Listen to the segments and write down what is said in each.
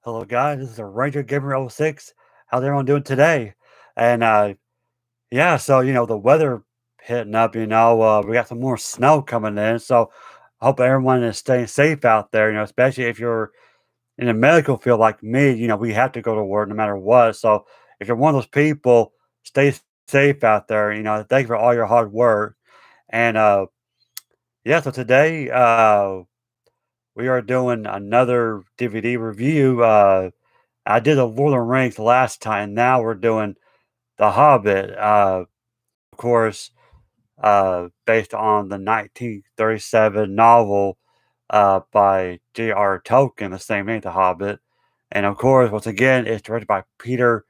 Hello, guys. This is a Ranger Gamer 06. How's everyone doing today? And yeah, so the weather hitting up. We got some more snow coming in. So I hope everyone is staying safe out there. Especially if you're in the medical field like me. We have to go to work no matter what. So if you're one of those people, stay safe out there. Thank you for all your hard work. And yeah, so today we are doing another DVD review. I did the Lord of the Rings last time. Now we're doing The Hobbit, of course, based on the 1937 novel by J.R. Tolkien, the same name, The Hobbit. And of course, once again, it's directed by Peter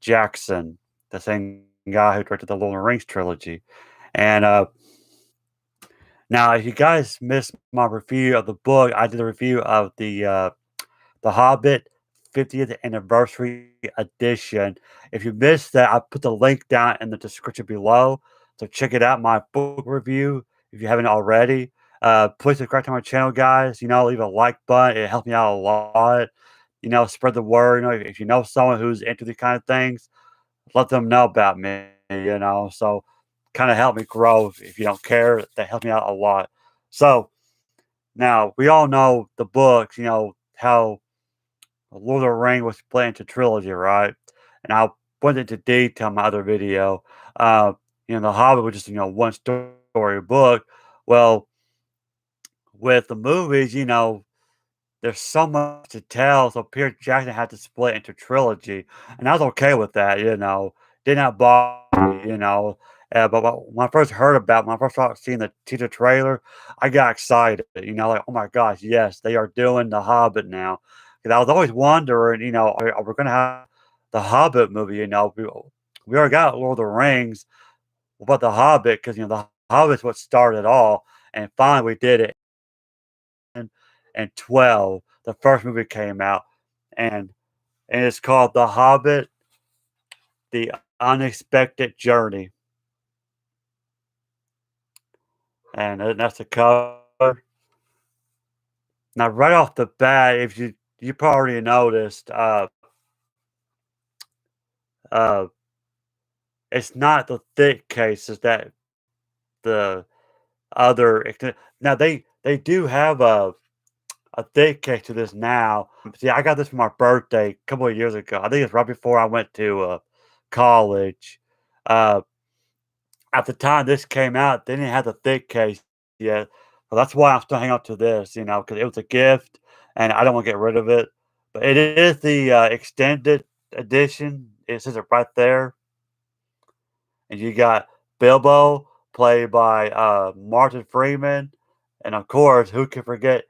Jackson, the same guy who directed the Lord of the Rings trilogy. And now, if you guys missed my review of the book, I did a review of the Hobbit 50th Anniversary Edition. If you missed that, I put the link down in the description below. So check it out, my book review, if you haven't already. Please subscribe to my channel, guys. Leave a like button. It helps me out a lot. Spread the word. If you know someone who's into these kind of things, let them know about me, So kind of help me grow. If you don't care, that helps me out a lot. So now we all know the books, how Lord of the Rings was split into trilogy, right? And I'll went into detail in my other video. Uh, The Hobbit was just one story book. Well, with the movies, there's so much to tell, so Peter Jackson had to split into trilogy, and I was okay with that. Did not bother me. But when I first heard about, when I first started seeing the teaser trailer, I got excited. Like, oh my gosh, yes, they are doing the Hobbit now. Because I was always wondering, are we going to have the Hobbit movie? We already got Lord of the Rings. What about the Hobbit? Because the Hobbit's what started it all, and finally we did it. And 12, the first movie came out, and it's called The Hobbit: The Unexpected Journey, and that's the cover. Now, right off the bat, if you probably already noticed, uh, it's not the thick cases that the other. Now they do have a thick case to this now. See, I got this for my birthday a couple of years ago. I think it's right before I went to college. Uh, at the time this came out, they didn't have the thick case yet. So that's why I'm still hanging on to this, because it was a gift and I don't want to get rid of it. But it is the extended edition. It says it right there. And you got Bilbo, played by Martin Freeman. And of course, who can forget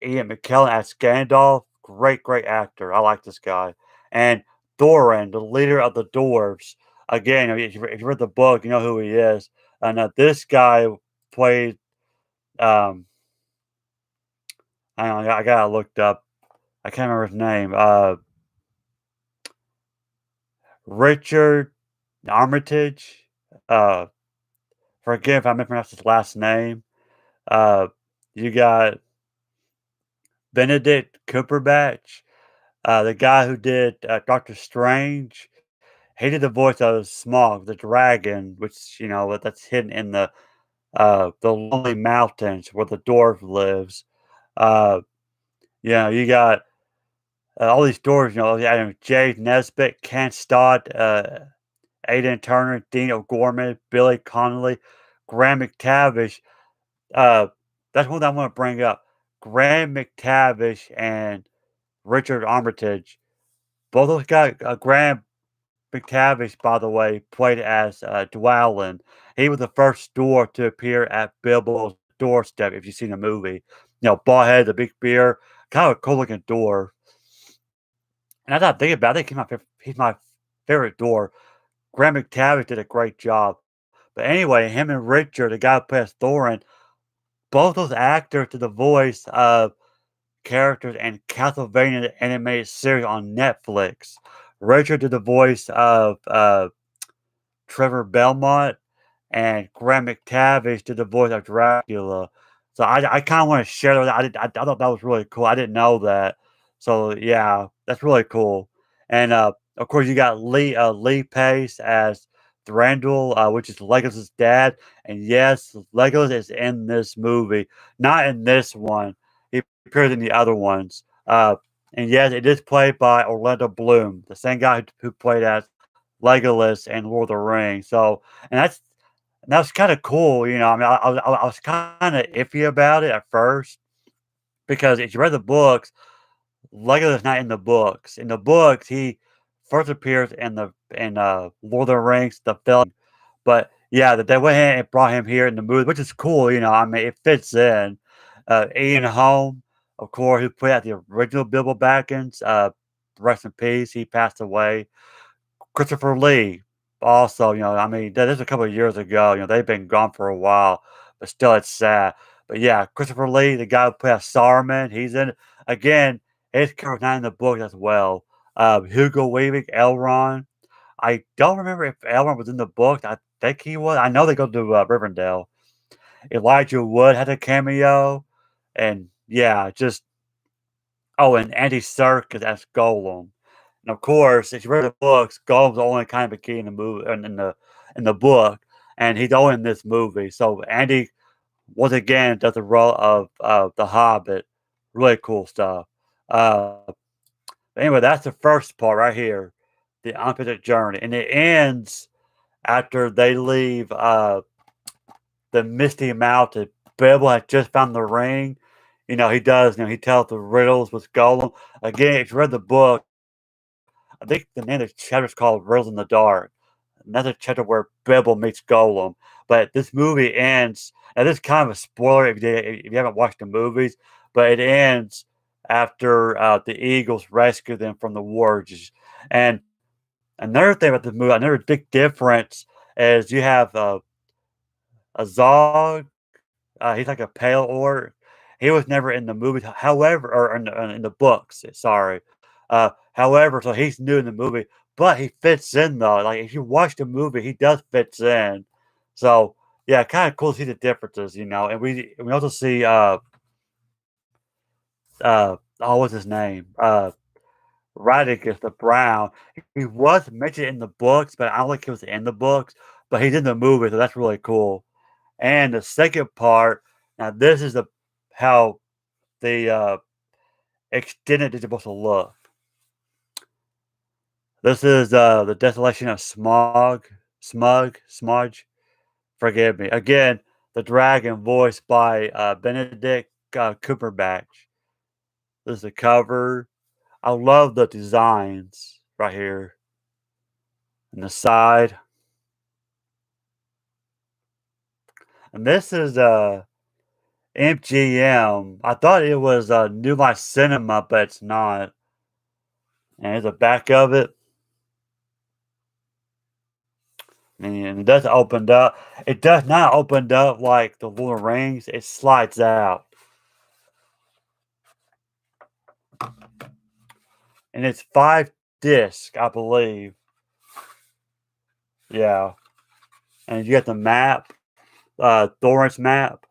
Ian McKellen as Gandalf? Great, great actor. I like this guy. And Thorin, the leader of the dwarves. Again, if you read the book, you know who he is. And this guy played. Um, I got it looked up. I can't remember his name. Richard Armitage. Uh, Forgive if I mispronounced his last name. Uh, you got Benedict Cumberbatch, the guy who did Doctor Strange. He did the voice of Smaug, the dragon, which that's hidden in the lonely mountains where the dwarf lives. Uh, you got all these dwarves. Jade Nesbitt, Ken Stott, Aidan Turner, Dean O'Gorman, Billy Connolly, Graham McTavish. Uh, that's one that I want to bring up. Graham McTavish and Richard Armitage. Both those guys. Graham McTavish, by the way, played as Dwalin. He was the first dwarf to appear at Bilbo's doorstep. If you've seen the movie, bald head, the big beard, kind of a cool-looking dwarf. And as I think about it, I think he's my favorite dwarf. Graham McTavish did a great job. But anyway, him and Richard, the guy who plays Thorin, both those actors did the voice of characters in Castlevania the animated series on Netflix. Richard did the voice of Trevor Belmont, and Graham McTavish did the voice of Dracula. So I kind of want to share that. I thought that was really cool. I didn't know that. So yeah, that's really cool. And of course, you got Lee Pace as Thranduil, which is Legolas' dad. And yes, Legolas is in this movie, not in this one. He appears in the other ones. And yes, it is played by Orlando Bloom, the same guy who played as Legolas in Lord of the Rings. So, and that's kind of cool. I mean, I was kind of iffy about it at first because if you read the books, Legolas not in the books. In the books, he first appears in Lord of the Rings, the film. But yeah, that they went ahead and brought him here in the movie, which is cool. I mean, it fits in. Ian Holm, of course, who played out the original Bilbo Baggins. Rest in peace. He passed away. Christopher Lee, also, I mean, that is a couple of years ago. They've been gone for a while, but still, it's sad. But yeah, Christopher Lee, the guy who played Saruman, he's in it. Again, his character's not in the book as well. Hugo Weaving, Elrond. I don't remember if Elrond was in the book. I think he was. I know they go to Rivendell. Elijah Wood had a cameo. And yeah, just, oh, and Andy Serkis as Golem. And of course, if you read the books, Gollum's only kind of a key in the movie in the book, and he's only in this movie. So Andy once again does the role of the Hobbit. Really cool stuff. Uh, anyway, that's the first part right here, the unfinished journey, and it ends after they leave the Misty Mountain. Bilbo has just found the ring. He does. He tells the riddles with Gollum. Again, if you read the book, I think the name of the chapter is called Riddles in the Dark. Another chapter where Bilbo meets Gollum. But this movie ends, and this is kind of a spoiler if you haven't watched the movies, but it ends after the Eagles rescue them from the wargs. And another thing about the movie, another big difference is you have a Zog. He's like a pale orc. He was never in the movie, however, or in the books. Sorry. However, so he's new in the movie, but he fits in though. Like if you watch the movie, he does fits in. So yeah, kind of cool to see the differences. And we also see oh, what's his name? Radicus the Brown. He was mentioned in the books, but I don't think he was in the books. But he's in the movie, so that's really cool. And the second part, now this is the how the extended is supposed to look. This is the desolation of Smudge. Forgive me. Again, the dragon voiced by Benedict Cumberbatch. This is the cover. I love the designs right here and the side. And this is MGM. I thought it was New Life Cinema, but it's not. And here's the back of it. And it does open up. It does not open up like the Lord of the Rings. It slides out. And it's 5 discs, I believe. Yeah. And you got the map, Thorin's map.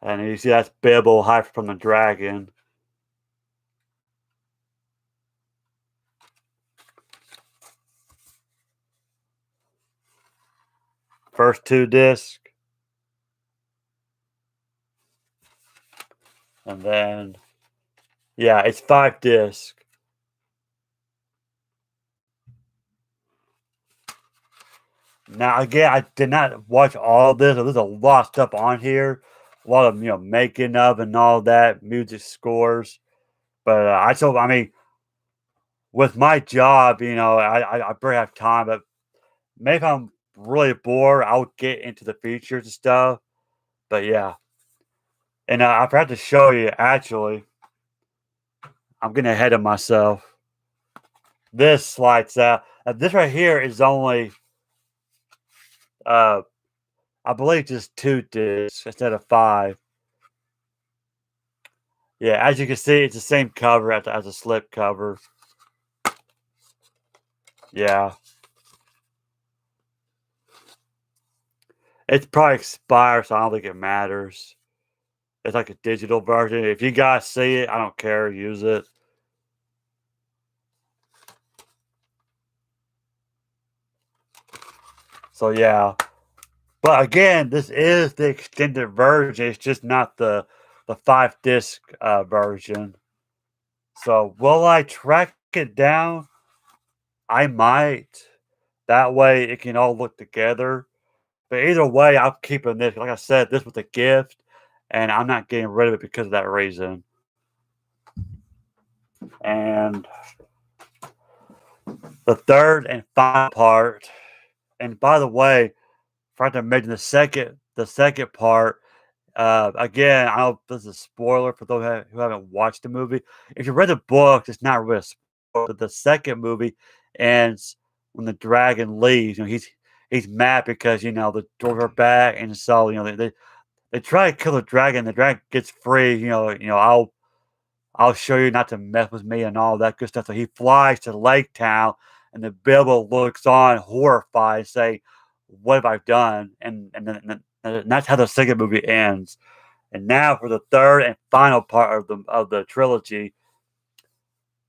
And you see that's Bilbo hiding from the dragon. First 2 discs. And then, yeah, it's 5 discs. Now, again, I did not watch all of this. So there's a lot of stuff on here. A lot of, making of and all that, music scores. But I mean, with my job, I barely have time, but maybe if I'm really bored, I'll get into the features and stuff. But yeah. And I forgot to show you, actually, I'm getting ahead of myself. This slides out. This right here is only, uh, I believe, just 2 discs instead of 5. Yeah, as you can see, it's the same cover as a slip cover. Yeah. It's probably expired, so I don't think it matters. It's like a digital version. If you guys see it, I don't care. Use it. So yeah. But again, this is the extended version. It's just not the 5 disc version. So will I track it down? I might. That way it can all look together. But either way, I'm keeping this. Like I said, this was a gift, and I'm not getting rid of it because of that reason. And the third and final part, and by the way, forgot to mention the second part. Again, I know this is a spoiler for those who haven't watched the movie. If you read the books, it's not really a spoiler. But the second movie ends when the dragon leaves. He's mad because the doors are back, and so they try to kill the dragon. The dragon gets free. I'll show you not to mess with me and all that good stuff. So he flies to Lake Town, and the Bilbo looks on horrified, say, "What have I done?" And that's how the second movie ends. And now for the third and final part of the trilogy,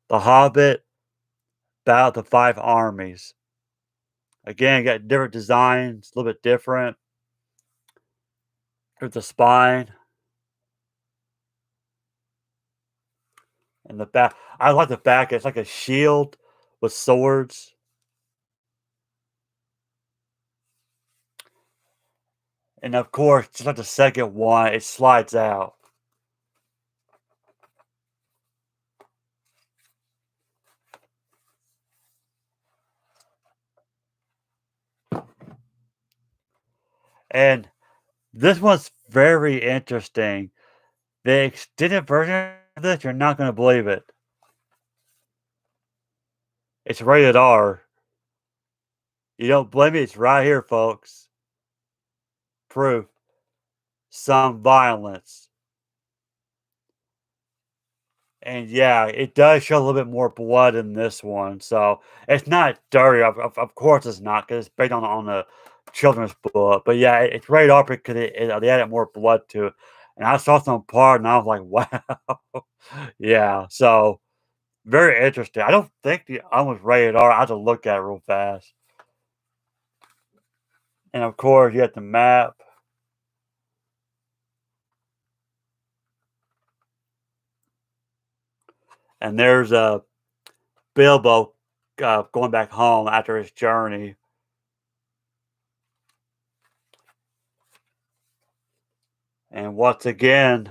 The Hobbit, Battle of the Five Armies. Again, got different designs, a little bit different. Here's the spine and the back. I like the back. It's like a shield with swords. And of course, just like the second one, it slides out. And this one's very interesting. The extended version of this, you're not going to believe it. It's rated R. You don't believe me? It's right here, folks. Proof. Some violence. And yeah, it does show a little bit more blood in this one. So it's not dirty. Of course, it's not because it's based on a children's book. But yeah, it's rated R because they added more blood to it. And I saw some part and I was like, wow. Yeah. So very interesting. I don't think the other one's rated R. I have to look at it real fast. And of course, you have the map. And there's a Bilbo going back home after his journey. And once again,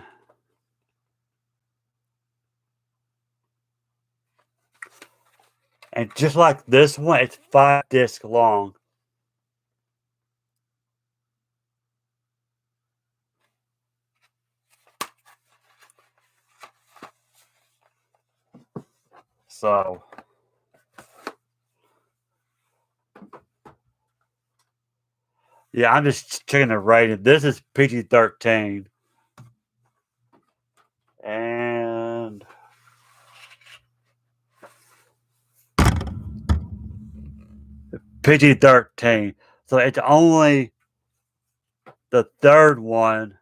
and just like this one, it's 5 discs long. So, yeah, I'm just checking the rating. This is PG-13. And PG-13. So it's only the third one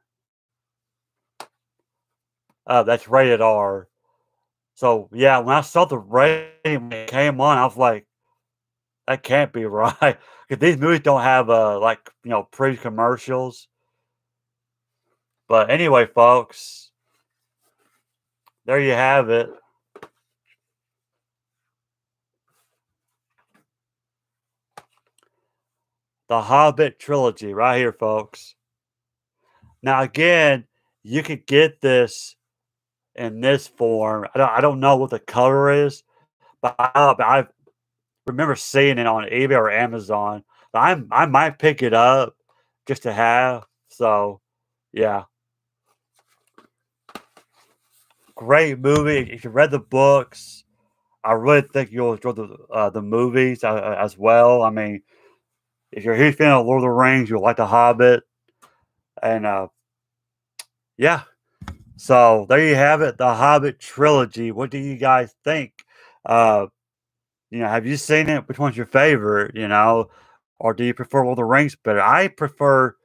that's rated R. So, yeah, when I saw the rating when it came on, I was like, that can't be right. Because these movies don't have, pre-commercials. But anyway, folks, there you have it. The Hobbit trilogy right here, folks. Now, again, you could get this in this form. I don't know what the color is, but I remember seeing it on eBay or Amazon. I might pick it up just to have. So, yeah, great movie. If you read the books, I really think you'll enjoy the movies as well. I mean, if you're a huge fan of Lord of the Rings, you'll like The Hobbit, and yeah. So there you have it, the Hobbit trilogy. What do you guys think? Uh, have you seen it? Which one's your favorite? Or do you prefer Lord of the Rings better? I prefer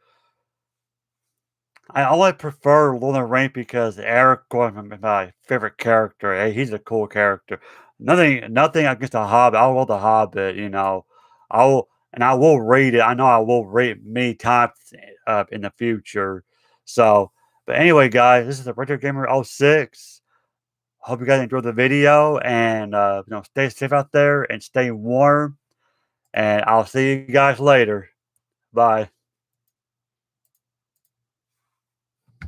I only prefer Lord of the Rings because Aragorn is my favorite character. He's a cool character. Nothing against the Hobbit. I love the Hobbit. I will read it. I know I will read it many times in the future. So, but anyway, guys, this is the Retro Gamer '06. Hope you guys enjoyed the video and stay safe out there and stay warm. And I'll see you guys later. Bye.